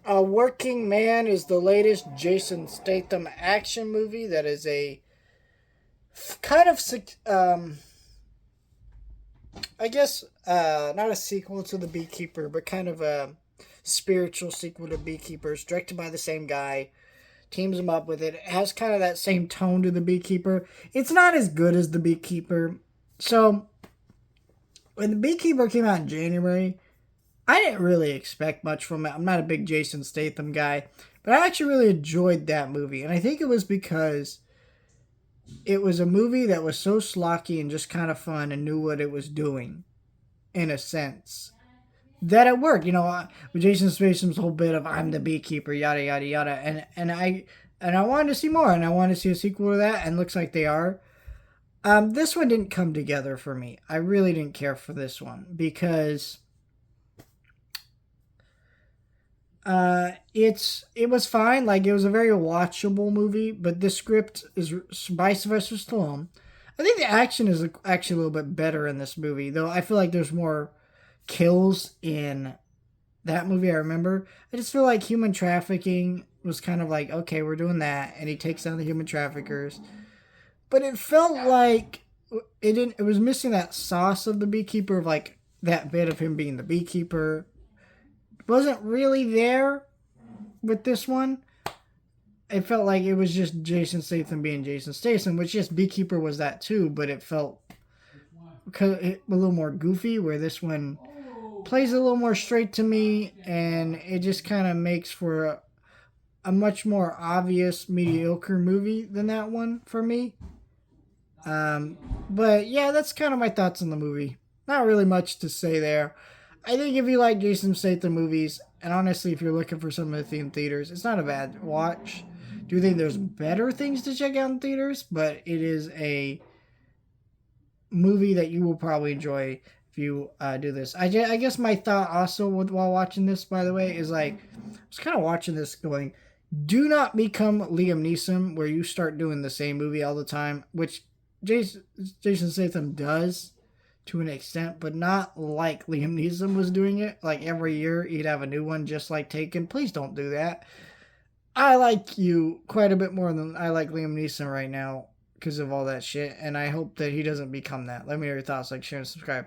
Working Man is the latest Jason Statham action movie that is a kind of, I guess, not a sequel to The Beekeeper, but kind of a spiritual sequel to Beekeepers, directed by the same guy. Teams him up with it. It has kind of that same tone to The Beekeeper. It's not as good as The Beekeeper. So, when The Beekeeper came out in January, I didn't really expect much from it. I'm not a big Jason Statham guy, but I actually really enjoyed that movie. And I think it was because it was a movie that was so schlocky and just kind of fun and knew what it was doing, in a sense. That it worked, with Jason Statham's whole bit of "I'm the beekeeper," yada yada yada, and I wanted to see more, and I wanted to see a sequel to that, and looks like they are. This one didn't come together for me. I really didn't care for this one because it was fine. Like, it was a very watchable movie, but the script is by Sylvester Stallone. I think the action is actually a little bit better in this movie, though. I feel like there's more kills in that movie. I remember. I just feel like human trafficking was kind of like, okay, we're doing that, and he takes down the human traffickers. But it felt like it didn't. It was missing that sauce of the beekeeper, of like that bit of him being the beekeeper. Wasn't really there with this one. It felt like it was just Jason Statham being Jason Statham, which, yes, Beekeeper was that too, but it felt a little more goofy, where this one plays a little more straight to me, and it just kind of makes for a much more obvious mediocre movie than that one for me. Um, but yeah, that's kind of my thoughts on the movie. Not really much to say there. I think if you like Jason Statham movies, and honestly, if you're looking for something to see in theaters, it's not a bad watch. Do you think there's better things to check out in theaters? But it is a movie that you will probably enjoy if you do this. I guess my thought also while watching this, by the way, is like, I was kind of watching this going, do not become Liam Neeson, where you start doing the same movie all the time, which Jason, Jason Statham does to an extent, but not like Liam Neeson was doing it. Like, every year he'd have a new one, just like Taken. Please don't do that. I like you quite a bit more than I like Liam Neeson right now because of all that shit, and I hope that he doesn't become that. Let me know your thoughts. Like, share, and subscribe.